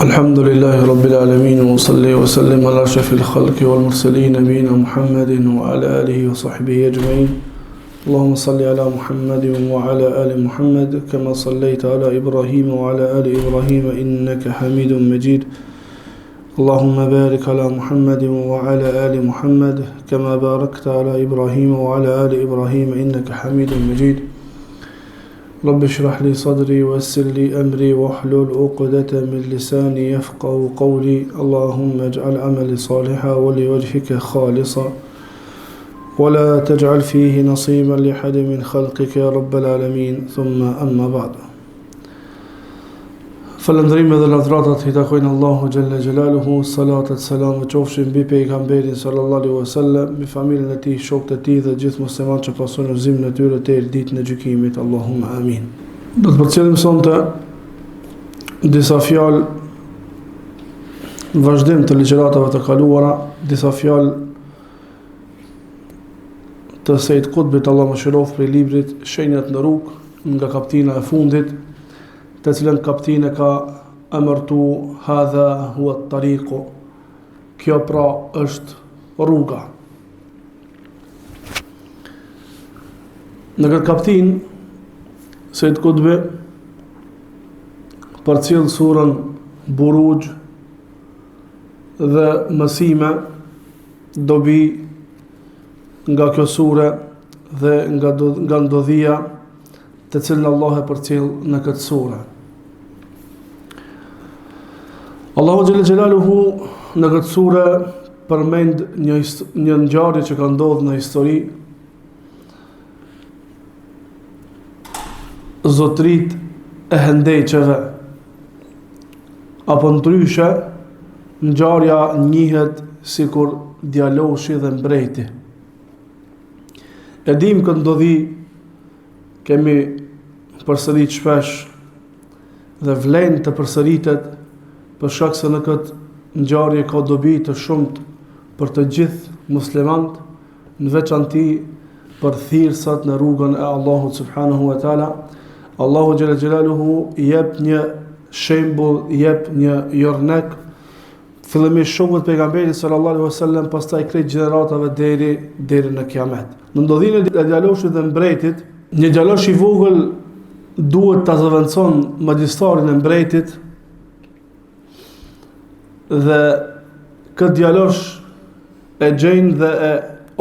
الحمد لله رب العالمين وصلي وسلم على أشرف الخلق والمرسلين نبينا محمد وعلى آله وصحبه أجمعين. اللهم صل على محمد وعلى آل محمد كما صليت على إبراهيم وعلى آل إبراهيم إنك حميد مجيد. اللهم بارك على محمد وعلى آل محمد كما باركت على إبراهيم وعلى آل إبراهيم إنك حميد مجيد. رب اشرح لي صدري ويسر لي أمري واحلل عقدة من لساني يفقهوا قولي. اللهم اجعل عملي صالحا ولوجهك خالصا ولا تجعل فيه نصيبا لأحد من خلقك يا رب العالمين. ثم أما بعد. Falëndrim edhe lavdratat i takojnë Allahu Gjelle Gjelaluhu, salatat, salamet qofshin mbi pejgamberin sallallahu alaihi wasallam, mbi familjen e tij, shokët e tij dhe gjithë muslimanët që pasojnë udhëzimin e tyre deri ditën e gjykimit. Allahumma amin. Do të përcjellim sonte disa fjalë vazhdim të ligjëratave të kaluara, disa fjalë të Sejt Kutbit, Allah më shërof, prej librit Shenjat në rrugë, nga kaptina e fundit, të cilën kaptin e ka emërtu hadha huwa at-tariqu, kjo pra është rruga. Në këtë kaptin Sejt Kutbi përcjell surën Buruj dhe mësime dobi nga kjo sure dhe nga ndodhia të cilën Allah e përcjell në këtë sure. Allahu Gjelle Gjelaluhu në këtë sure përmend një ngjarje që ka ndodhur në histori, zotrit e hendeqeve, apo ndryshe ngjarja njihet sikur djaloshi dhe mbreti. E dim këtë ndodhi, kemi përsërit shpesh dhe vlen të përsëritet, për shkak se në këtë ngjarje ka dobi të shumt për të gjithë muslimanët, në veçanti për thirrsat në rrugën e Allahut subhanahu wa taala. Allahu Gjelle Gjelaluhu jep një shembull, jep një jornek, fillimisht shokët pejgamberit sallallahu alaihi wasallam, pastaj krejt gjeneratave deri në kiamet. Në ndodhinë e djaloshit dhe mbretit, një djalosh i vogël duhet ta zëvendëson magjistarin e mbretit, dhe këtë djalosh e gjejnë dhe e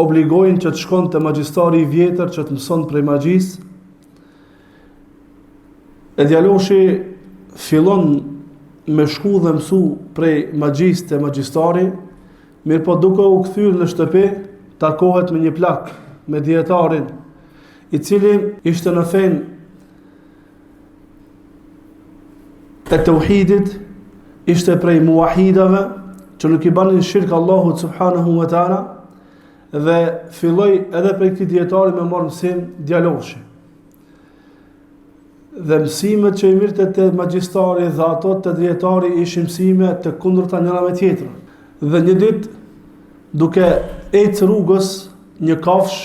obligojnë që të shkon të magjistari i vjetër që të mëson prej magjis. E djaloshi fillon me shku dhe mësu prej magjis të magjistari, mirë po duke u kthyer në shtëpi, takohet me një plak me dietarin, i cili ishte në fen e tauhidit, ishte prej muahidave që nuk i banin shirk Allahut subhanahu wa taala, dhe filloi edhe prej këtij dietari me marrë mësim djaloshi. Dhe mësimet që i mirte te magjistari dhe ato te dietari ishin mësime të kundërta njëra me tjetrën. Dhe një ditë, duke ecë rrugës, një kafsh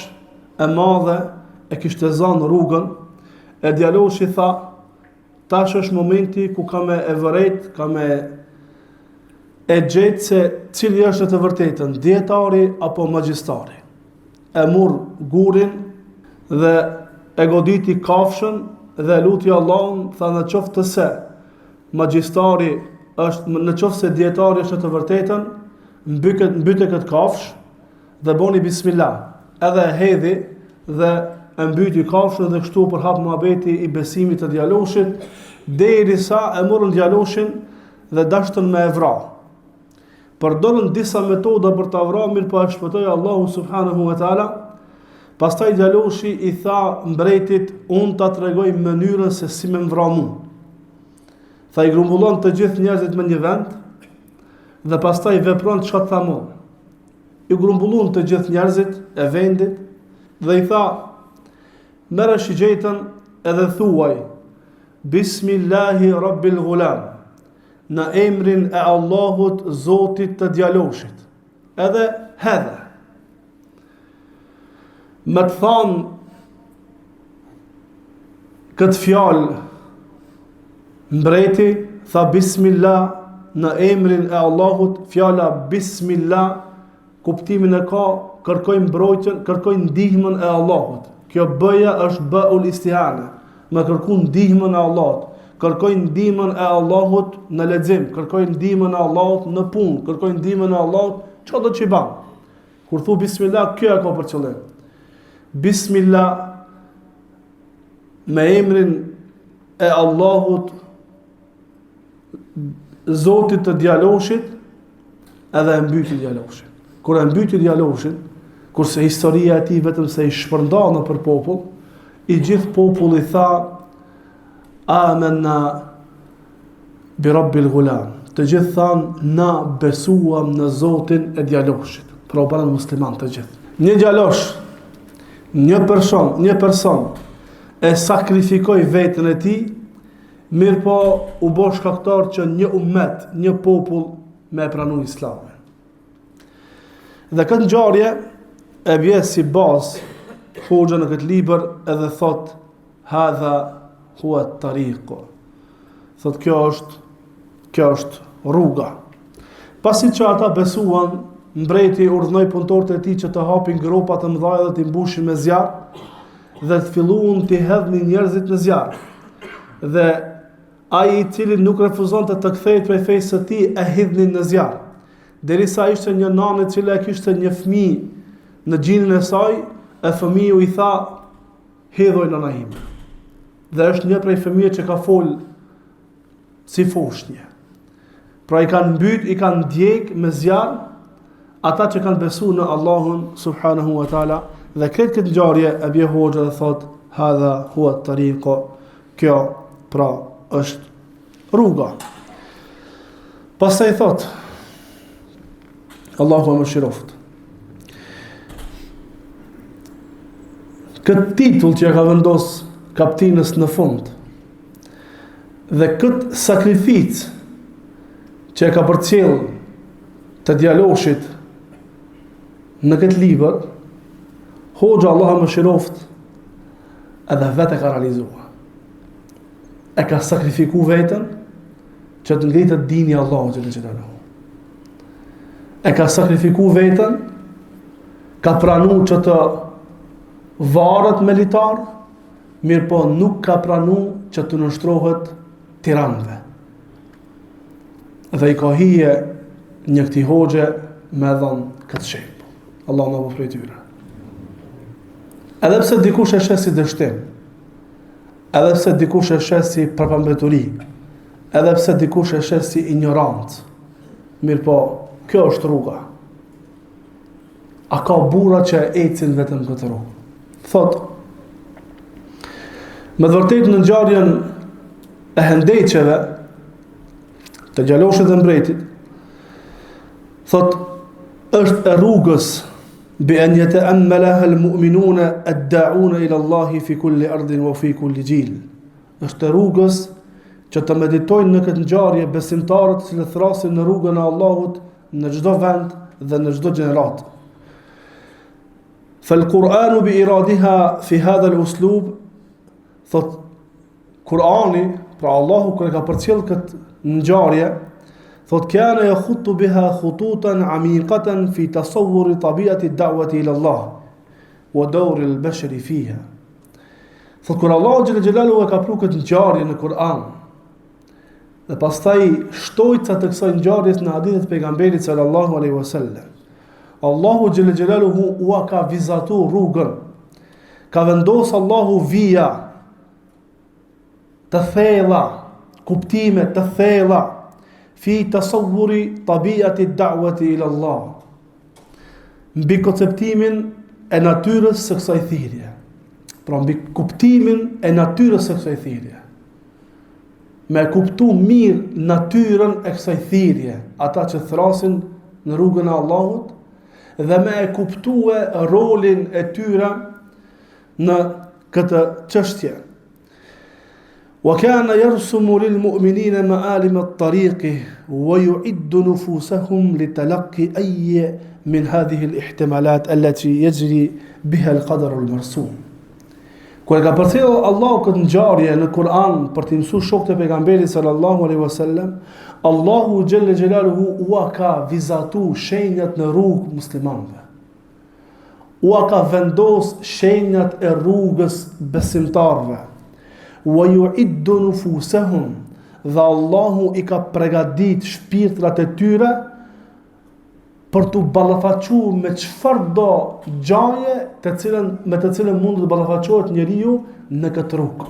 e madhe e kishte zanë rrugën, e djaloshi tha: tash është momenti ku ka me e vërejt, ka me e gjetë se cili është të vërtetën, dietari apo magjistari. E mur gurin dhe e goditi kafshën dhe luti Allahun, tha: në qoftë se magjistari është, në qoftë se dietari është të vërtetën, mbyte këtë kafsh dhe boni bismillah. Edhe e hedhi dhe e mbyti kafshën dhe kështu për hap muhabeti i besimit të djaloshit, derisa e morën djaloshin dhe dashtën me e vra. Përdorën disa metoda për ta vrarë, mirë po e shpëtoi Allahu subhanahu wa taala. Pastaj djaloshi i tha mbretit: unë ta tregoj mënyrën se si më vra mua. Tha: i grumbullon të gjithë njerëzit me një vend dhe pastaj vepron çka tha më. I grumbullon të gjithë njerëzit e vendit dhe i tha: merë shigjetën edhe thuaj: Bismillahi Rabbil Ghulam, në emrin e Allahut, Zotit të djaloshit. Edhe hedhe. Me të thanë këtë fjalë, mbreti tha bismillah në emrin e Allahut. Fjala Bismillah kuptimin e ka kërkoj mbrojtjen, kërkoj ndihmën e Allahut. Kjo bëja është bëul istihane, me kërku ndihmën e Allahut. Kërkoj ndihmën e Allahut në lexim, kërkoj ndihmën e Allahut në punë, kërkoj ndihmën e Allahut çka do të çiban. Kur thu Bismillah, kjo e ka për qëllim. Bismillah me emrin e Allahut, Zotit të djaloshit, edhe e mbyti djaloshin. Kur e mbyti djaloshin, kurse historia e tij vetëm se i shpërnda për popull, i gjithë populli tha Amanna bi Rabbil Ghulam. Të gjithë thanë na besuam në Zotin e djaloshit. Pra u bëran musliman të gjithë. Një djalosh, një person e sakrifikoi veten e tij, mirë po u bë shkaktar që një ummet, një popull me pranu Islamin. Dhe këtë ngjarje e bje si bazë hoxha në këtë libër edhe thot hadha huwa at-tariq. Thot kjo është rruga. Pasi që ata besuan, mbreti urdhnoi punëtorët e tij që të hapin gropa të mëdha dhe të mbushin me zjarr dhe të filluan të hedhin njerëzit në zjarr. Dhe ai i cili nuk refuzonte të kthehet prej fesë së tij e hidhnin në zjarr. Derisa ishte një nanë e cila kishte një fëmijë në gjinën e saj, e fëmiu i tha hedhoj nëna ime. Dhe është një prej fëmijëve që ka fol si foshnje. Pra i kanë mbyt, i kanë djeg me zjarr ata që kanë besuar në Allahun subhanahu wa taala. Dhe këtë ngjarje e bie hoxha dhe thot hadha huwa at-tariq. Kjo pra është rruga. Pastaj thot Allahu më shiroft. Këtë titull që ka vendos kaptinës në fund dhe këtë sakrificë që e ka përcjell të djaloshit në këtë libër, hoxha Allahu më shiroft edhe vetë ka realizuar. E ka sakrifiku veten që të ngritet dini i Allahut xhallahu xhallahu. E ka sakrifiku veten, ka pranu që të varet me litar, mirë po nuk ka pranu që të nështrohet tiranëve. Dhe i ka hije një këti hoxhe me dhënë këtë shembull. Allah na bëfë prej tyre. Edhe pse dikush e shes si dështim, edhe pse dikush e shes si përpambeturi, edhe pse dikush e shes si ignorant, mirë po, kjo është rruga. A ka burra që ecin vetëm këtë rrugë? Thot, me vërtet në ngjarjen e hendeqeve të djaloshit dhe mbretit, thot, është e rrugës bi an yata'ammalaha al-mu'minuna ad-da'una ila Allahi fi kulli ardin wa fi kulli gjil. Është e rrugës që të meditojnë në këtë ngjarje besimtarët që thrasin në rrugën e Allahut në çdo vend dhe në çdo gjenerat. فالقرآن بإرادها في هذا الأسلوب. Thot Kurani, pra Allahu kur e ka përcjell këtë ngjarje, thot kana yakhutu biha khututan amiqatan fi tasawwur tabiati ad-da'wati ila Allah wa dawr al-bashari fiha. Thot kur Allahu xhel xhelalu e ka pru këtë ngjarje në Kur'an, dhe pastaj shtojca të kësaj ngjarjes në hadithet e pejgamberit sallallahu alaihi wasallam, Allahu xhel xhelaluhu u ka vizatu rrugën, ka vendos Allahu vija të thella, kuptime të thella fi tasawwuri tabiati ad-da'wati ila Allah, mbi konceptimin e natyrës së kësaj thirrje. Pra mbi kuptimin e natyrës së kësaj thirrje. Me kuptu mirë natyrën e kësaj thirrje, ata që thrasin në rrugën e Allahut, dhe me e kuptue rolin e tyre në këtë çështje. وكان يرسم للمؤمنين معالم الطريق ويعد نفوسهم لتلقي أي من هذه الاحتمالات التي يجري بها القدر المرسوم. Kur e ka përcjellë Allahu këtë ngjarje në Kur'an për të mësuar shokët e pejgamberit sallallahu alaihi wasallam, Allahu xhelle xhelaluhu u ka vizatu shenjat në rrugë muslimanëve. U ka vendos shenjat e rrugës besimtarëve. Wa yu'iddu nufusahum, dhe Allahu i ka përgatit shpirtrat e tyre për të ballafaqur me çfarëdo gjaje me të cilën mund të ballafaqohet njeriu në këtë rrugë.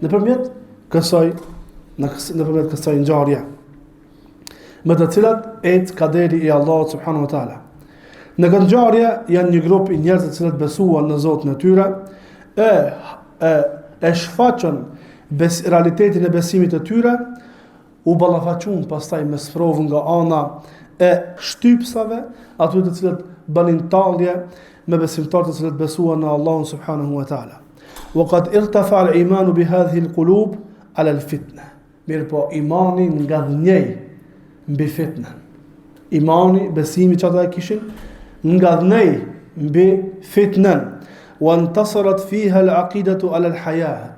Nëpërmjet kësaj ngjarje, me të cilat ecë kaderi i Allahut subhanahu wa taala. Në këtë ngjarje janë një grup i njerëzve të cilët besuan në Zotin e tyre, e shfaqën realitetin e besimit të tyre, u ballafaqun pastaj me sprovën nga ana e shtypsave, aty të cilët banin tallje me besimtarët të cilët besuan në Allahun subhanahu wa taala. Wa qad irtafa al-imanu bi hadhihi al-qulub ala al-fitna. Mirpo imani ngadhnjej mbi fitnën. Imani, besimi që ata kishin, ngadhnej mbi fitnën. Wa intasarat fiha al-aqidatu ala al-hayat.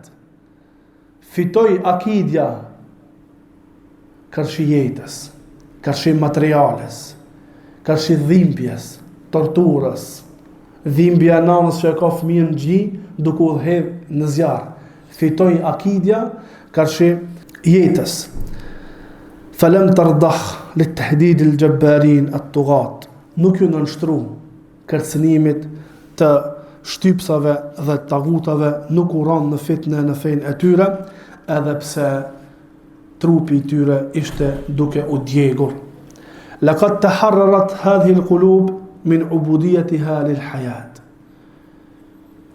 Fitoi akidja kërshi jetës, kërshi materiales, kërshi dhimbjes, torturës, dhimbja nanës që e ka fëmijën gji duke u hedhë në zjarë. Fitoi akidja kërshi jetës. Falem tërdah li të tehdid il gjabbarin at tugat. Nuk ju nënshtru kërcënimit të shtypsave dhe tagutave, nuk u ranë në fitne në fejnë e tyre, edhe pse trupi i tyre ishte duke u djegur. Laqad taharrarat hadhihi al-qulub min ubudiyatiha lil hayat.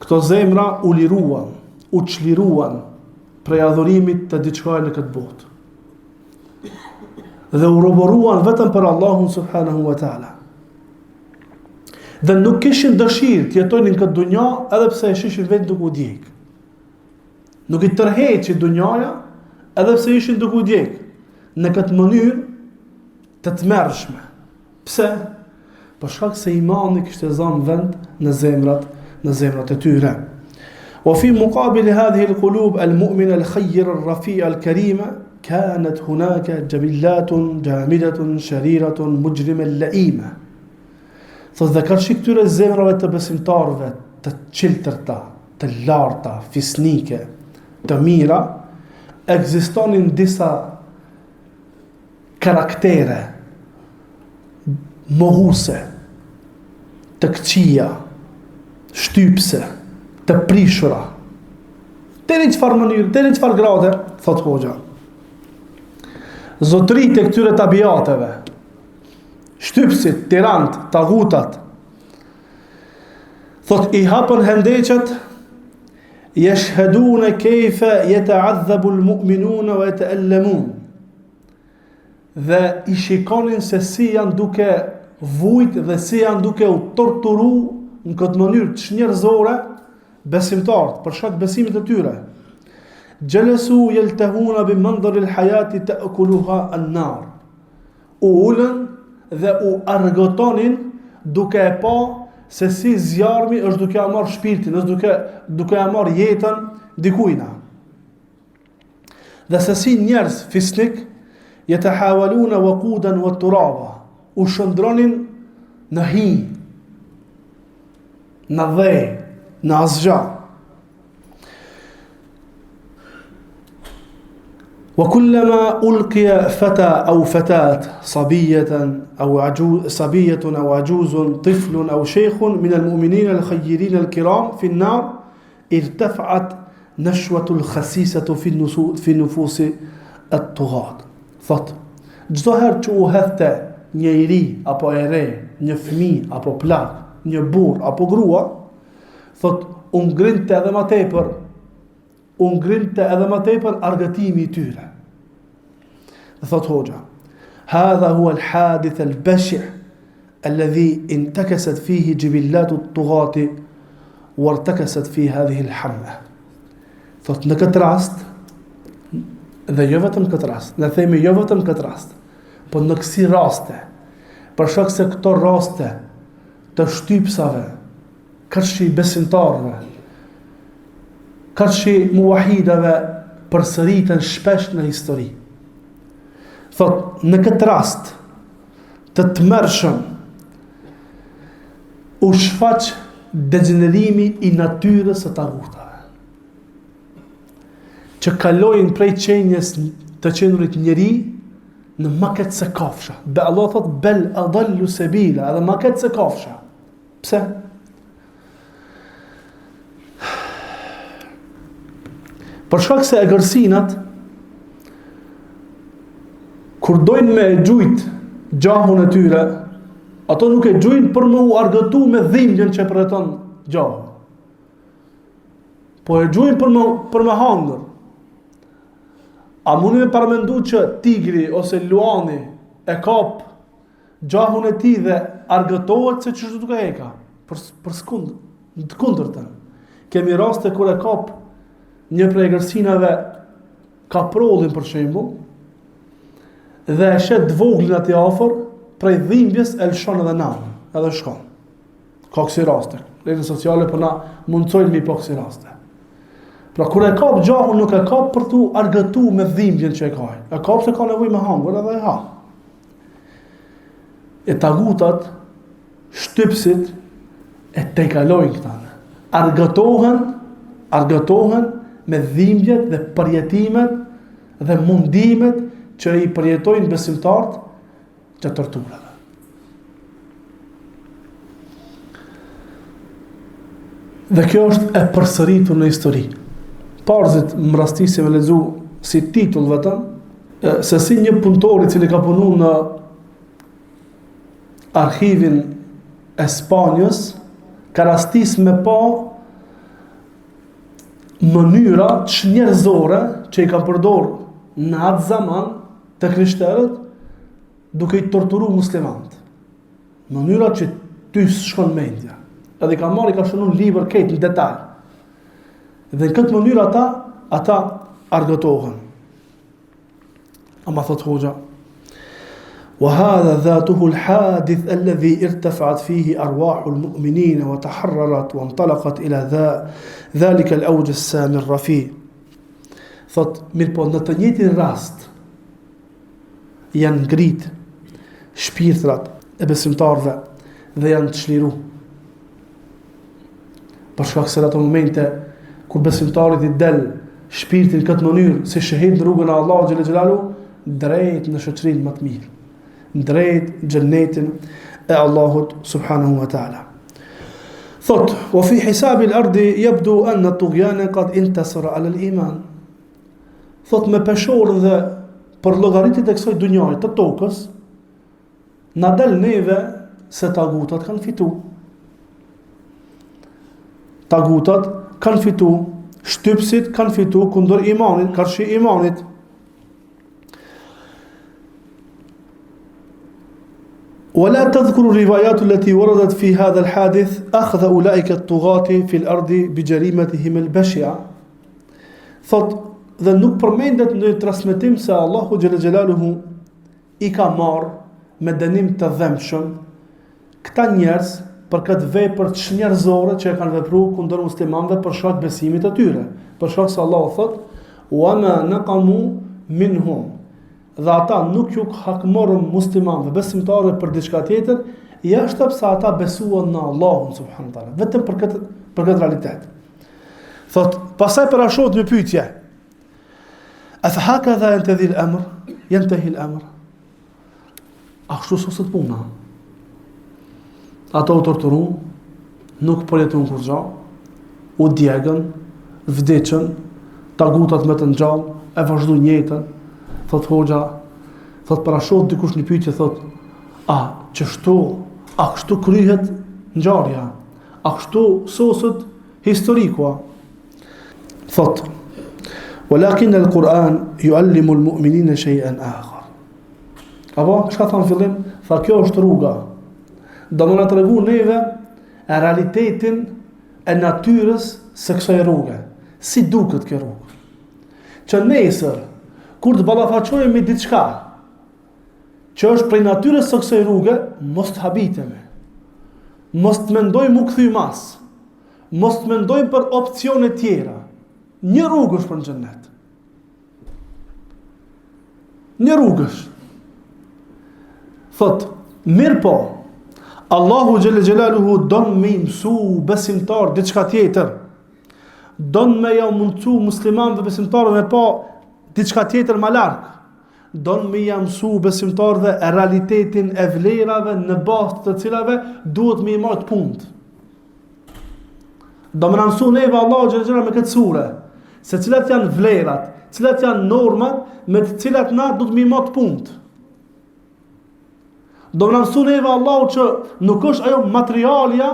Këto zemra u liruan, u çliruan prej adhurimit të diçkaje në këtë botë. Dhe u roboruan vetëm për Allahun subhanahu wa taala. Dhe nuk kishin dëshirë të jetojnë në këtë dunja edhe pse e shishin vetë duke u djeg. Nuk i tërheqi dunjaja edhe pse ishin duke u djeg në këtë mënyrë të tmerrshme. Pse? Për shkak se imani kishte zënë vend në zemrat e tyre. Wa fi muqabil hadhihi al-qulub al-mu'mina al-khayyira ar-rafi'a al-karima kanat hunaka jabillatun jamidatun shariratun mujrima al-la'ima. Thot dhe kërshi këtyre zemrave të besimtarëve të qiltërta, të larta, fisnike, të mira, ekzistonin disa karaktere mohuse, të këqija, shtypse, të prishura. Deri në çfarë mënyrë, deri në çfarë grade, thot hoxha. Zotërit e këtyre tabiateve, shtypsit, tirant, tagutat, thot i hapën hendeqet, yashhaduna kayfa yata'adhabu al-mu'minuna wa yata'allamun. Dhe i shikonin se si janë duke vujt dhe si janë duke u torturu në këtë mënyrë të shnjërzore besimtarët për shkak besimit të tyre. Jalasu yaltahuna bi mandar al-hayati ta'kuluha an-nar. U ulën dhe u argëtonin duke e pa se si zjarmi është duke a marrë shpirtin, është duke a marrë jetën dikujna. Dhe se si njerëz fisnik yatahawaluna waqudan wa turaba, u shëndronin në hi, në dhe, në azgja. وكلما ألقي فتى أو فتاة صبية أو عجوز طفل أو شيخ من المؤمنين الخيرين الكرام في النار ارتفعت نشوة الخسيسة في نفوس الطغاة. Thot, çdo herë që u hedhte një i ri apo e re, një fëmijë apo plak, një burr apo grua, thot, u ngrinte edhe më tepër argëtimi i tyre. Thot hoxha, hadha huwa al-hadith al-bashi' alladhi intakasat fihi jibillatu at-tughati wa irtakasat fi hadhihi al-hamma. Thot, në këtë rast, dhe jo vetëm këtë rast, ne themi jo vetëm këtë rast, po në kësi raste, për shkak se këto raste të shtypsave, kërshi besimtarëve, kaqë muwahidave përsëritën shpesh në histori. Thot, në këtë rast të tmerrshëm u shfaq degenerimi i natyrës së tagutave, që kalojnë prej qenjes të qenurit njeri në maket se kafsha. Allah thot, bel adallu sebila, edhe maket se kafsha. Pse? Për shkak se egërsinat, kur dojnë me e gjujt gjahun e tyre, ato nuk e gjujnë për më u argëtu me dhimbjen që përjeton gjahu. Po e gjujnë për me hangër. A mundi me paramendu që tigri ose luani e kap gjahun e tij dhe argëtohet se ç'është duke eka? Për sekond, të kundërtën. Kemi raste kur e kap një prej egërsinave kaprollin për shembull, dhe e shet dvoglin aty afër, prej dhimbjes e lëshon edhe nanën, edhe shkon. Ka kësi raste. Rrjetet sociale po na mundsojnë me po kësi raste. Pra kur e kap gjahun nuk e kap për tu argëtu me dhimbjen që e ka. E kap se ka nevojë me hangër edhe e ha. E tagutat, shtypsit e tejkalojnë këta. Argëtohen me dhimbjet dhe përjetimet dhe mundimet që i përjetojnë besimtarët që torturave. Dhe kjo është e përsëritur në histori. Parzit më rastisi me lexu si titull vetëm, se si një punëtor i cili ka punuar në arkhivin e Spanjës, ka rastis me pa mënyra çnjerëzore që i ka përdorur në atë zaman të krishterët duke i torturu muslimanët. Mënyra që ty s'shkon mendja. Edhe ka marrë, ka shënuar libër këtë në detaj. Dhe në këtë mënyrë ata argëtohen. Ama thot hoxha, وهذا ذاته الحادث الذي ارتفعت فيه أرواح المؤمنين وتحررت وانطلقت إلى ذلك الأوج السامي الرفيع. Thot, mirë po, në të njëjtin rast janë ngrit shpirtrat e besimtarëve dhe janë të çliru. Për shkak se në ato momente kur besimtarit i del shpirtin në këtë mënyrë si shahid në rrugën e Allahut xhel xhelalu, drejt në shoqërinë më të mirë, drejt xhennetin e Allahut subhanahu wa taala. Thot, wa fi hisab al-ardi yabdu anna at-tughyan qad intasara ala al-iman. Thot, me peshorën dhe për llogaritë e kësaj dunjaje të tokës, na del neve se tagutat kanë fitu. Tagutat kanë fitu, shtypsit kanë fitu kundër imanit, karshi imanit. ولا تذكر الروايات التي وردت في هذا الحادث أخذ أولئك الطغاة في الأرض بجريمتهم البشعة. Thot, dhe nuk përmendet në transmetim se Allahu xhel xhelaluhu i ka marrë me dënim të dhëmshëm këta njerëz për këtë vepër të njerëzore që e kanë vepruar kundër muslimanëve për shkak besimit të tyre. Për shkak se Allahu thot, "Wa ma naqamu minhum." Dhe ata nuk ju hakmorën muslimanëve, besimtarëve për diçka tjetër, jashtë pse ata besuan në Allahun subhanahu wa taala, vetëm për këtë realitet. Thot, pastaj parashohet një pyetje. Afa hakadha yantahi al-amr, yantahi al-amr. A kështu sot puna? Ata u torturun, nuk përjetuan kur gjallë, u djegën, vdeqën, tagutat me të ngjallë, e vazhdojnë jetën. Thot hoxha, thot parashohet dikush një pyetje, thot, a kështu kryhet ngjarja? A kështu soset historikua? Thot, "Walakin al-Quran yu'allimu al-mu'minina shay'an akhar." Apo çka thon fillim? Tha, kjo është rruga. Do më na tregu neve e realitetin e natyrës së kësaj rruge. Si duket kjo rrugë? Që nesër kur të ballafaqohemi me diçka që është prej natyrës së kësaj rruge, mos të habitemi. Mos të mendojmë u kthy mas. Mos të mendojmë për opsione tjera. Një rrugë është për në xhennet. Një rrugë është. Thot, mirë po, Allahu xhelle xhelaluhu don me mësu besimtar diçka tjetër. Don me ja mundsu muslimanëve besimtarëve me pa diçka tjetër më larg. Don me ja mësu besimtarëve realitetin e vlerave në bazë të cilave duhet me i marrë punë. Do më mësu neve Allahu xhelle xhelaluhu me këtë sure, se cilat janë vlerat, cilat janë normat me të cilat na duhet me i marrë punë. Do më mësu neve Allahu që nuk është ajo materialja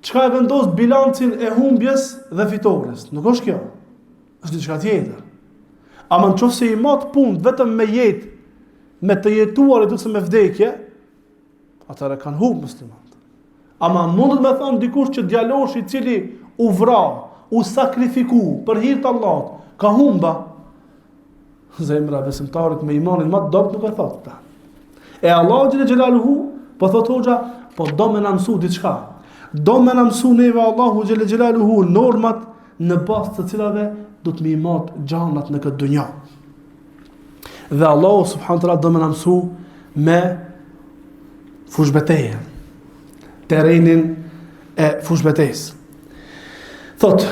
çka e vendos bilancin e humbjes dhe fitores. Nuk është kjo. Është diçka tjetër. Ama nëse i mat punë vetëm me jetë, me të jetuarit ose me vdekje, atëra kanë humbë muslimanët. Ama mundet me thonë dikush që djaloshi i cili u vra, u sakrifiku për hir të Allahut, ka humba. Zemra besimtarit me imanin më të dobët nuk e thotë ta. E Allahu xhelle xhelaluhu, po thot hoxha, po do më na mësu diçka. Do më na mësu neve Allahu xhelle xhelaluhu normat në bazë të cilave do të më mat xhanat në këtë dunja. Dhe Allahu subhanahu wa taala do më na mësu me fushbeteje. Terrenin e fushbetesë. Thot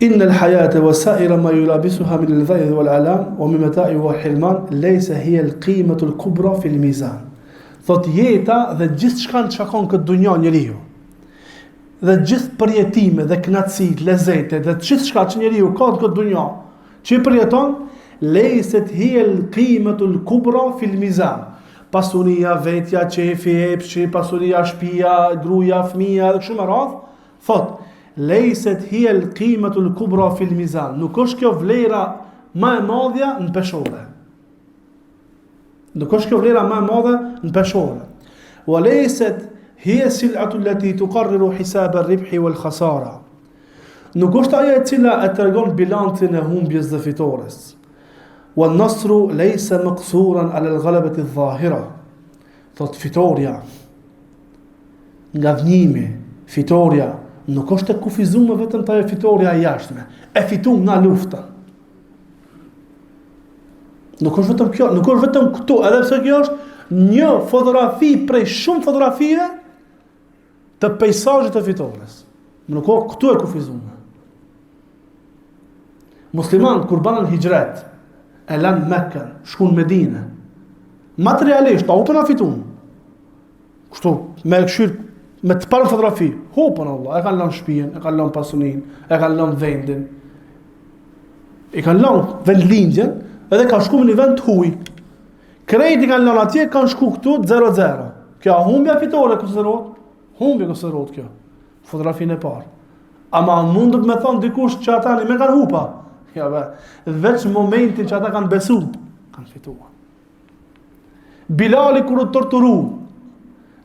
إن الحياة وسائر ما يلابسها من الذيذ والآلام ومن متاع والحرمان ليس هي القيمة الكبرى في الميزان. Thot jeta dhe gjithë shka në çakon këtë dunja njeriu, dhe gjithë përjetime dhe knatësit, lezete dhe gjithë shka që njeriu ka në këtë dunja, që i përjeton, lejset hiel qimetul kubra fil mizan. Pasuria, vetja, qefi, epshi, pasuria, shtëpia, gruaja, fëmia dhe kështu me radhë, thot lejset hiel qimetul kubra fil mizan. Nuk është kjo vlera më e madhja në peshore. Nuk është kjo vlera më e madhe në peshore. Wa lejset hiya sil'atu allati tuqarriru hisab ar-ribhi wal khasara. Nuk është ajo e cila e tregon bilancin e humbjes dhe fitores. Wa an-nasru laysa maqsuran 'ala al-ghalabati adh-dhahira. Thot fitoria, ngavnimi, fitoria nuk është e kufizuar vetëm te fitoria e jashtme. E fitum nga lufta. Nuk është vetëm kjo, nuk është vetëm këtu, edhe pse kjo është një fotografi prej shumë fotografive të peizazhit të fitores. Nuk është këtu e kufizuar. Muslimanët kur banën hijret, e lanë Mekën, shkuën Medinë. Materialisht, pa hupën a fitun. Kështu, me këshirë, me të parë fotografi, hupën Allah, e kanë lanë shtëpinë, e kanë lanë pasunin, e kanë lanë vendin, e kanë lanë vendlindjen, edhe ka shku në një vend të huj. Krejti kanë lanë atje, kanë shku këtu 0-0. Kjo humbja fitore konsiderohet? Humbja konsiderohet kjo. Fotografinë e parë. Ama mundet me thonë dikush që ata me kanë hupa. Ja be, veç momentin që ata kanë besu, kanë fituar. Bilali kur u torturu,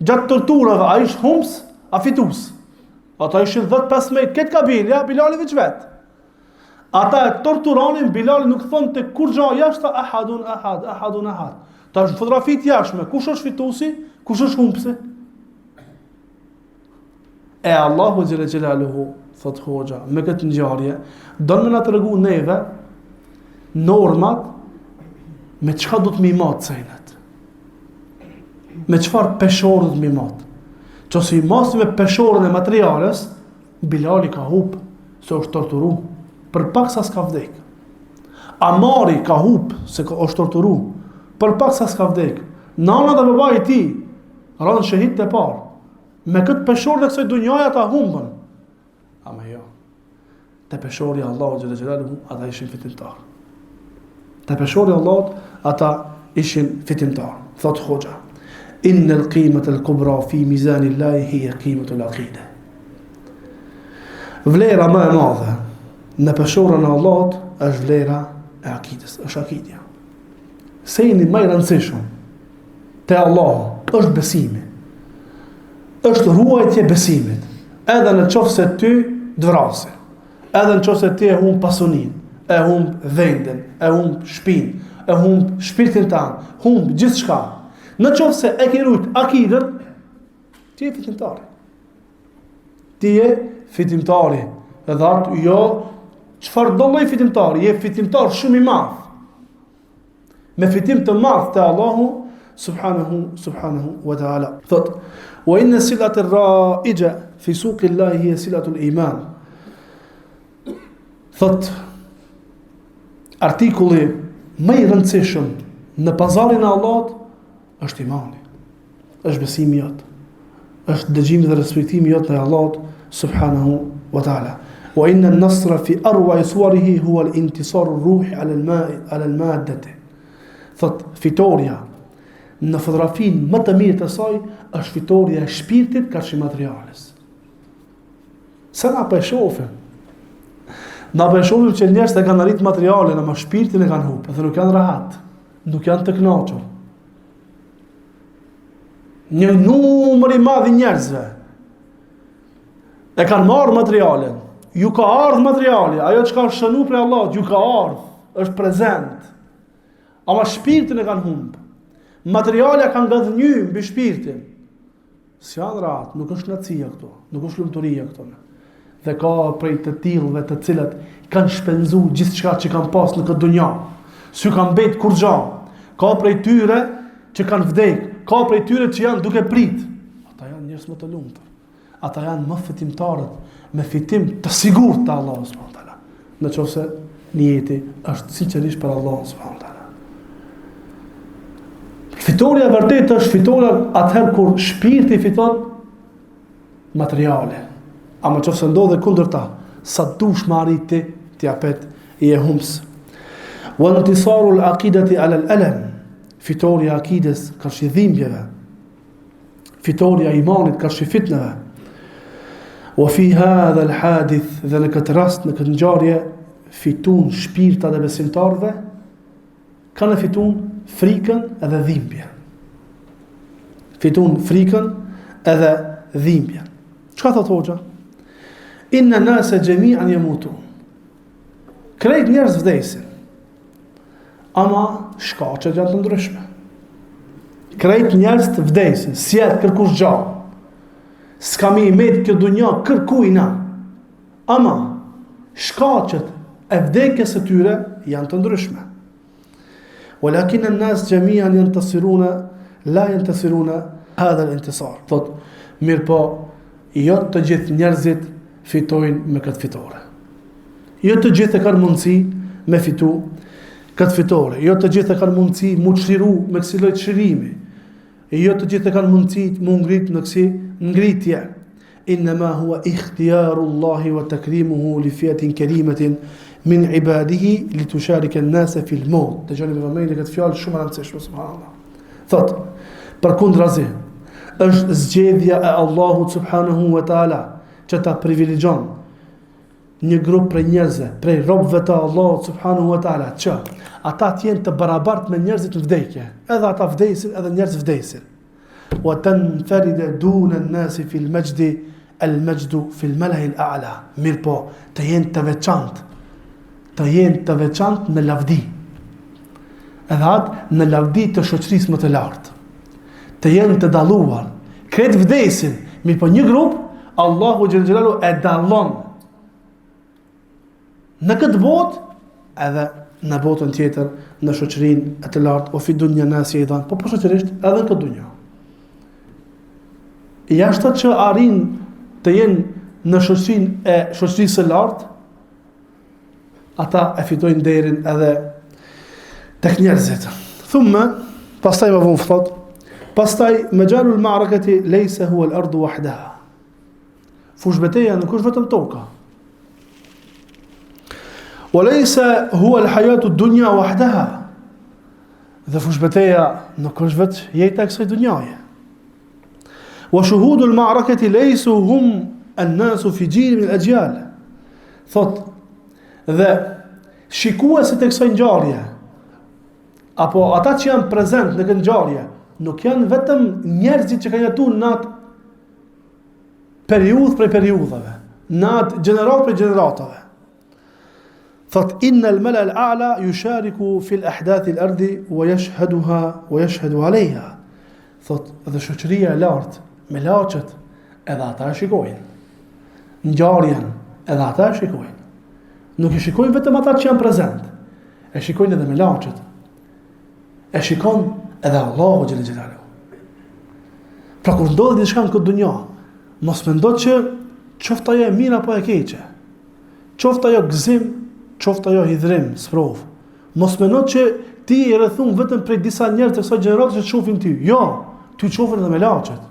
gjatë torturave, a ish humës, a fitus. Ata ishin 10-15 këtë kabilja, Bilali veç vetë. Ata e torturanin, Bilali nuk thonë të kur gja jashtë, ahadun ahad. Ta është fotografit jashme, kush është fitusi, kush është humësi? E Allahu xhelle xhelaluhu, thot hoxha, me këtë ngjarje, don me na tregu neve normat me çka do të më mat senat. Me çfarë peshor do të më mat. Qose i mos me peshorën e materiales, Bilali ka hup, se është torturu, për pak sa s'ka vdek. Amari ka hup, se është torturu, për pak sa s'ka vdek. Nana dhe baba i ti, radhën shahid të parë. Me këtë peshorë dhe kësoj dunjaja ta humbën. Ama jo. Te peshorë i Allahu xhelle xhelaluhu, ata ishin fitimtar. Te peshorë i Allahut, ata ishin fitimtar. Thot hoxha, innal qimata al-kubra fi mizanillahi hiya qimatu al-aqida. Vlera më e madhe në peshorën e Allahut është vlera e akidës, është akidja. Sejni më i rëndësishëm te Allahu është besimi. Është ruajtje besimit. Edhe në qoftë se ty dvrasi, edhe në qoftë se ti e humb pasunin, e humb vendin, e humb shtëpinë, e humb shpirtin tënd, humb gjithçka. Në qoftë se e ke ruajt akidën, ti je fitimtari. Ti je fitimtari. Edhe atë jo Çfarë do lloj fitimtari? Je fitimtar shumë i madh. Me fitim të madh te Allahu subhanahu wa ta'ala. Thot: "Wa inna silata ar-ra'ija fi suqi Allah hiya silatu al-iman." Thot artikulli më i rëndësishëm në pazarin e Allahut është imani. Është besimi jot. Është dëgjimi dhe respektimi jot ndaj Allahut subhanahu wa ta'ala. Wa inna an-nasra fi arwa'i suwarihi huwa al-intisar ar-ruhi 'ala al-maddati. Thot fitoria në fotografin më të mirë të saj është fitoria e shpirtit kërshi materiales. Sa na për shofim? Na për shofim që njerëzit e kanë arrit materialen, ama shpirtin e kanë humbur, dhe nuk janë rahat, nuk janë të kënaqur. Një numër i madh i njerëzve e kanë marrë materialen, ju ka ardhur materiali, ajo që ka shënuar për Allah, ju ka ardhur, është prezent. Ama shpirtin e kanë humbur. Materialja kanë gëdhënjy mbi shpirtin. Si janë rahat, nuk është nacia këto, nuk është lumturia këto. Dhe ka prej të tillëve të cilët kanë shpenzuar gjithçka që kanë pas në këtë dunja. Sy kanë mbet kur gjë. Ka prej tyre që kanë vdekë, ka prej tyre që janë duke prit. Ata janë njerëz më të lumtur. Ata janë më fitimtarët, me fitim të sigurt të Allahut subhanahu wa taala. Nëse niyeti është sinqerisht për Allahun subhanahu wa taala. Fitoria vërtet është fitoria atëherë kur shpirti fiton materiale. Ama nëse ndodhe kundërta, sa dush më arriti ti apet i e hums. Wa intisaru al-aqidati ala al-alam. Fitoria akides kërshi dhimbjeve. Fitoria imanit kërshi fitneve. Wa fi hadha al-hadith, dhe në këtë rast, në këtë ngjarje, fitun shpirta dhe besimtarve, kanë fitun frikën edhe dhimbjen. Fitun frikën edhe dhimbjen. Çka thot hoxha? Inna nase jami'an yamutun. Krejt njerëz vdesin. Ama shkaqet janë të ndryshme. Krejt njerëz të vdesin, sjet kërkush gjallë. S'ka mi met kjo dunja kërkujna. Ama shkaqet e vdekjes së tyre janë të ndryshme. Walakin an-nas jami'an yantasiruna la yantasiruna hadha al-intisar. Thot, mirë po, jo të gjithë njerëzit fitojnë me këtë fitore. Jo të gjithë e kanë mundësi me fitu këtë fitore. Jo të gjithë e kanë mundësi mu çliru me kësi lloj çlirimi. Jo të gjithë e kanë mundësi mu ngrit në kësi ngritje. Innama huwa ikhtiyaru Allahi wa takrimuhu li fiatin karimatin min ibadihi li tusharika an-nasa fi al-maut. Dëgjoni me vëmendje këtë fjalë shumë e rëndësishme, subhanallah. Thot, përkundrazi, është zgjedhja e Allahut subhanahu wa taala që ta privilegjon një grup prej njerëzve, prej robëve të Allahut subhanahu wa taala, që ata të jenë të barabartë me njerëzit në vdekje. Edhe ata vdesin, edhe njerëz vdesin. Wa tanfarida duna an-nasi fi al-majdi al-majdu fi al-mala'i al-a'la. Mirë po, të jenë të veçantë. Të jenë të veçantë në lavdi. Edhe atë në lavdi të shoqërisë më të lartë. Të jenë të dalluar. Kretë vdesin, mirë po një grup, Allahu xhel xhelalu e dallon në këtë botë edhe në botën tjetër, në shoqërinë e të lartë, o fi dunja nasi i dhanë, po shoqërisht edhe në këtë dunja. Jashtë që arrin të jenë në shoqërisë së lartë, ata e fitojnë derin edhe tek njerëzit. Thumë, pastaj më vonë thot, pastaj majalul ma'rakati laysa huwa al-ardu wahdaha. Fushbeteja nuk është vetëm toka. Wa laysa huwa al-hayatu ad-dunya wahdaha. Dhe fushbeteja nuk është vetë jeta e kësaj dunjaje. Wa shuhudu al-ma'rakati laysu hum an-nasu fi jil min al-ajyal. Thot, dhe shikuesit e kësaj ngjarje, apo ata që janë prezent në këtë ngjarje, nuk janë vetëm njerëzit që kanë jetuar në atë periudhë prej periudhave, në atë gjenerat prej gjeneratave. Thot, inna al-mala al-a'la yushariku fi al-ahdath al-ardi wa yashhaduha wa yashhadu 'alayha. Thot, dhe shoqëria e lartë me laçet edhe ata shikojnë. Ngjarjen edhe ata shikojnë. Nuk i shikojnë vetëm ata që janë prezent, e shikojnë edhe melaçet. E shikon edhe Allahu xhel xelalu. Pra kur ndodhet diçka në këtë dunjë, mos mendo që qoftë ajo e mirë apo e keqe. Qoftë ajo gëzim, qoftë ajo hidhrim, sprov. Mos mendo që ti i rrethun vetëm prej disa njerëz të kësaj gjenerate që të shohin ty. Jo, ty shohin edhe melaçet.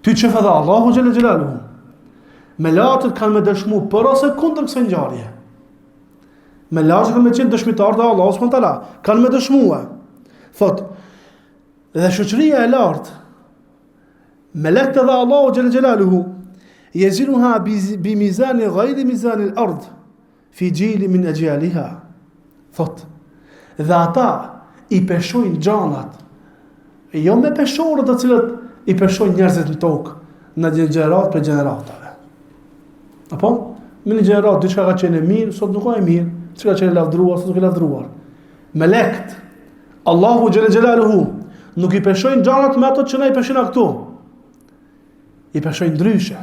Ty qef edhe Allahu xhel xelalu. Melaçet kanë me dëshmu për ose kundër kësaj ngjarje. Melaçet kanë me qenë dëshmitar të Allahut subhanahu wa taala, kanë me dëshmuar. Thot, dhe shoqëria e lartë, melekët dhe Allahu xhel xelaluhu, yezinuha bi mizan ghayri mizan al-ard fi jil min ajaliha. Thot, dhe ata i peshojnë gjanat, jo me peshorët të cilët i peshojnë njerëzit në tokë, në gjenerat për gjeneratave. Apo? Me një gjenerat, diçka ka qenë e mirë, sot nuk ka e mirë, që ka qenë lavdruar, sot nuk e lavdruar. Melekt, Allahu xhel xelaluhu, nuk i peshojnë gjanat me ato që ne i peshojnë këtu. I peshojnë ndryshe.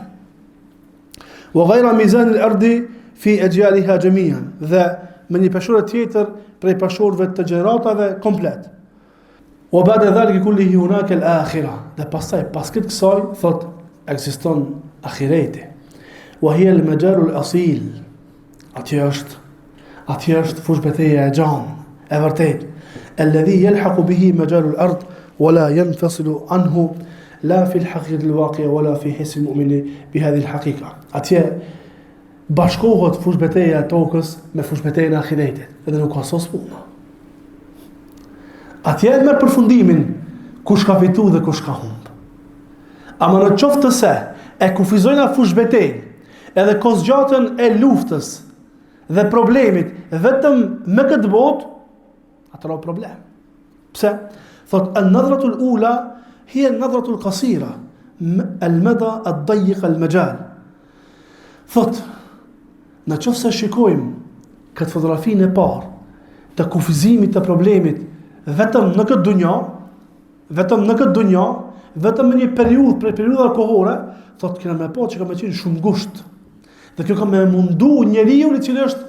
Wa ghayra mizan al-ardi fi ajaliha jami'an. Dhe me një peshore tjetër prej peshorëve të gjeneratave komplet. Wa ba'da dhalika kullihi hunaka al-akhirah. Dhe pastaj pas këtë kësaj thot ekziston ahireti. Wa hiya al-majal al-asil. Atje është fush betejë e gjan, e vërtet. Alladhi yalhaqu bihi majal al-ard wa la yanfasilu anhu la fi al-haqiqati al-waqi'a wa la fi hiss al-mu'mini bi hadhihi al-haqiqa. Atje bashkohet fush betejë e tokës me fush betejën e ahiretit, edhe nuk ka sos punë. Atje merr përfundimin kush ka fitu dhe kush ka humb. Ama në qoftë se e kufizojnë fush betejën, edhe kozgjatën e luftës dhe problemit vetëm me këtë botë, atëra o problem. Pse? Thot, an-nadratu al-ula hiya an-nadratu al-qasira, al-mada ad-dayiq al-majal. Thot, në qoftë se shikojmë këtë fotografinë e parë të kufizimit të problemit vetëm në këtë dunjë, vetëm në një periudhë prej periudha kohore, thot kena me pa që ka me qenë shumë ngushtë. Dhe kjo ka me mundu njeriu i cili është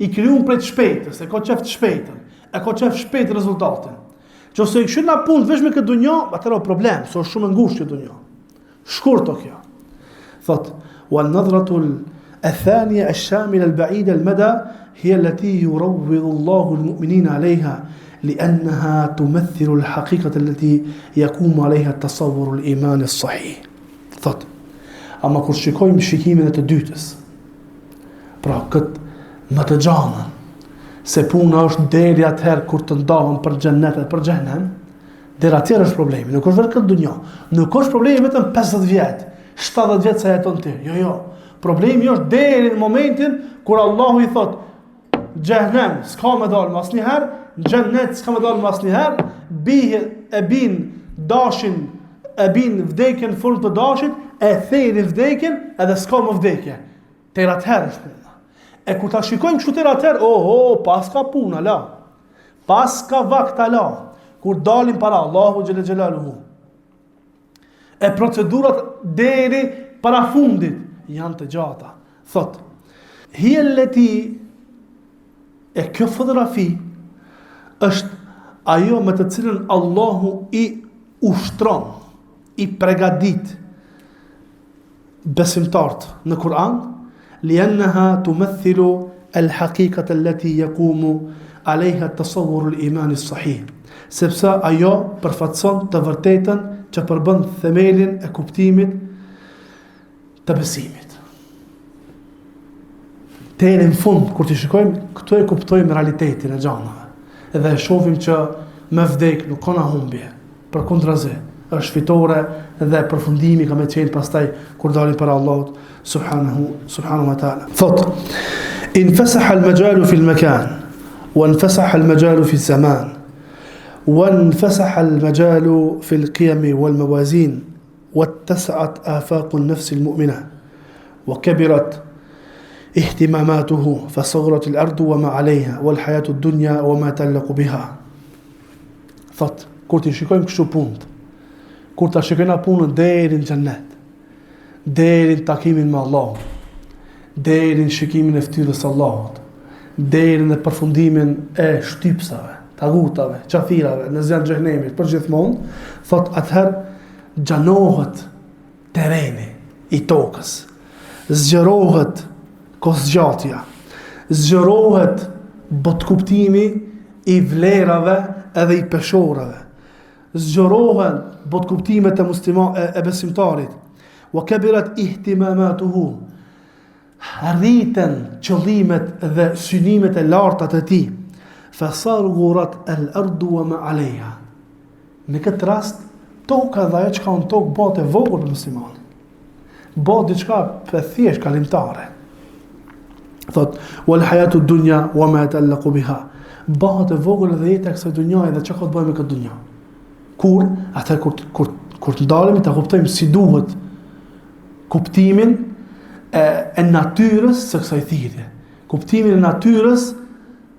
i krijuar prej të shpejtës, e ka qef të shpejtën, e ka qef shpejt rezultatin. Nëse i këshin na punë veç me këtë dunjë, atëra problem, se është shumë e ngushtë kjo dunjë. Shkurtë kjo. Thot, wal nadratu الثانية الشاملة البعيدة المدى هي التي يروض الله المؤمنين عليها لأنها تمثل الحقيقة التي يقوم عليها التصور الإيمان الصحيح. Thot, ama kur shikojmë shikimin e të dytës, pra këtë më të gjanën, se puna është deri atëherë kur të ndahën për xhennet e për xhenem, deri atëherë është problemi. Nuk është vetëm këtë dunjë, nuk është problemi vetëm 50 vjet, 70 vjet sa jeton ti. Jo. Problemi është deri në momentin kur Allahu i thot xhenem s'ka më dalë asnjëherë, xhennet s'ka më dalë asnjëherë, e bin vdekjen në fund të dashit, e thejnë vdekjen edhe s'ka më vdekje. Ter atëherë është puna. E kur ta shikojmë kështu ter atëherë, pas ka puna la. Pas ka vakta la. Kur dalim para Allahu xhel xelaluhu. E procedurat deri para fundit janë të gjata. Thot, hiya allati, e kjo fotografi është ajo me të cilën Allahu i ushtron, i pregadit besimtarët në Kur'an, liannaha tumathilu al-haqiqata allati yaqumu alayha at-tasawwur al-iman as-sahih. Sepse ajo përfaqëson të vërtetën që përbën themelin e kuptimit të besimit. Deri në fund, kur t'i shikojmë, këtu e kuptojmë realitetin e gjanave. Edhe e shohim që me vdek nuk ka na humbje, përkundrazi, është fitore dhe përfundimi ka me qenë pastaj kur dalim para Allahut subhanahu wa ta'ala. Thot, infasaha al-majalu fi al-makan, wa infasaha al-majalu fi al-zaman, wa infasaha al-majalu fi al-qiyam wal-mawazin, واتسعت آفاق النفس المؤمنة وكبرت اهتماماته فصغرت الأرض وما عليها والحياة الدنيا وما تعلق بها. Thot, kur t'i shikojmë kështu punët, kur t'a shikojna punën deri në xhennet, deri në takimin me Allah, deri në shikimin e fytyrës së Allahut, deri në përfundimin e shtypsave, tagutave, qafirave në zjarrin e xhenemit përgjithmonë, thot atëherë xhanohet terreni i tokës, zgjerohet kosgjatja, zgjerohet botkuptimi i vlerave edhe i peshorave, zgjerohen botkuptimet e besimtarit, wa kabirat ihtimamatuhu, rriten qëllimet dhe synimet e larta të tij, fasarghurat al-ardu wa ma alayha. Në këtë rast, toka dhe ajo çka në tokë bëhet e vogël për muslimanin. Bëhet diçka për thjesht kalimtare. Thot, wal hayatu dunya wa ma yatallaqu biha. Bëhet e vogël dhe jeta e kësaj dunjaje dhe çka ka të bëjë me këtë dunjë. Kur të ndalemi ta kuptojmë si duhet kuptimin e natyrës së kësaj thirrje, kuptimin e natyrës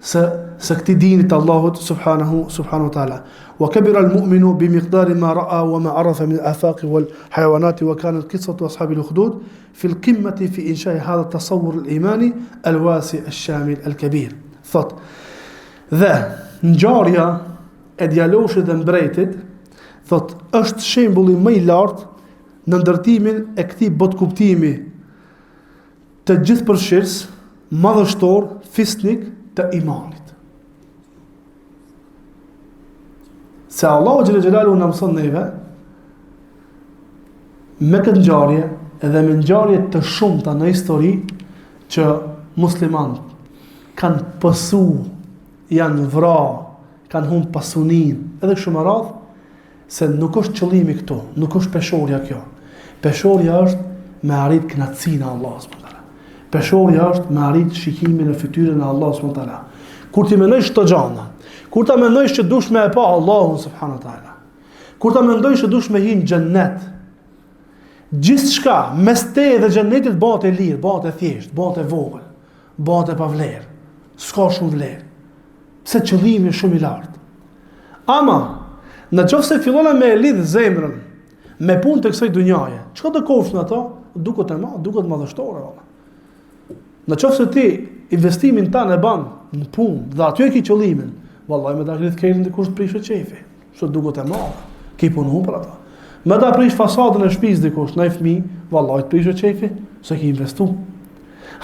së këtij dini të Allahut subhanahu wa taala. Wa kabira al-mu'minu bi miqdari ma ra'a wa ma arafa min al-afaq wal hayawanat wa kanat qissatu ashabi al-ukhdud fi al-qimmati fi insha'i hadha at-tasawwur al-imani al-wasi' al-shamil al-kabir. Thot, dhe ngjarja e djaloshit dhe mbretit, thot, është shembulli më i lartë në ndërtimin e këtij botkuptimi të gjithëpërfshirës, madhështor, fisnik të imanit. Se Allahu xhël xhelalu na mëson neve me këtë ngjarje edhe me ngjarje të shumta në histori që muslimanët kanë pësu, janë vrarë, kanë humbur pasuninë, edhe kështu me radhë, se nuk është qëllimi këtu, nuk është peshorja kjo. Peshorja është me arrit kënaqësinë e Allahut subhanahu wa taala. Peshorja është me arrit shikimin e fytyrën e Allahut subhanahu wa taala. Kur ti mendosh këto gjëra, kur ta mendosh që dush me e pa Allahun subhanahu wa taala, kur ta mendosh që dush me hin në xhennet, gjithçka mes teje dhe xhennetit bëhet e lirë, bëhet e thjeshtë, bëhet e vogël, bëhet e pavlerë, s'ka shumë vlerë. Pse qëllimi është shumë i lartë. Ama në qoftë se fillon me e lidh zemrën me punë të kësaj dunjaje, çka do kosh në ato? Duket e madh, duket madhështore valla. Në qoftë se ti investimin tanë e ban në punë dhe aty e ke qëllimin, vallahi me ta ngrit kerrin dikush të prishë qefi. Ço duket e madh. Ke punu për ata. Me ta prish fasadën e shtëpisë dikush, ndaj fëmijë, vallahi të prishë qefi, se ke investuar.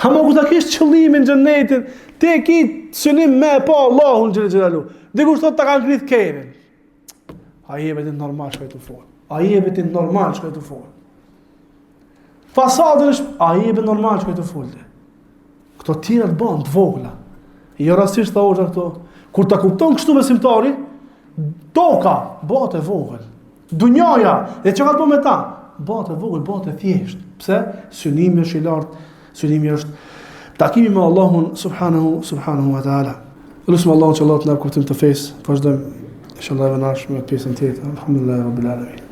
Hamo ku ta kesh qëllimin xhenetin, ti e ke synim me pa Allahun xhel xhelalu. Dikush thot ta ka ngrit kerrin. Ai e vetë normal shkoj të fol. Ai e vetë normal shkoj të fol. Fasadën ai e vetë normal shkoj të fol. Këto tjera të bën të vogla. Jo rastisht ta hoxha këto. Kur ta kupton kështu besimtari, toka bëhet e vogël. Dunjaja, dhe çka ka të bëjë me ta? Bëhet e vogël, bëhet e thjeshtë. Pse? Synimi është i lartë, synimi është takimi me Allahun subhanahu wa taala. Lutem Allahun që Allah të na kuptojmë të fesë, vazhdojmë inshallah me pjesën tjetër. Alhamdulillah rabbil alamin.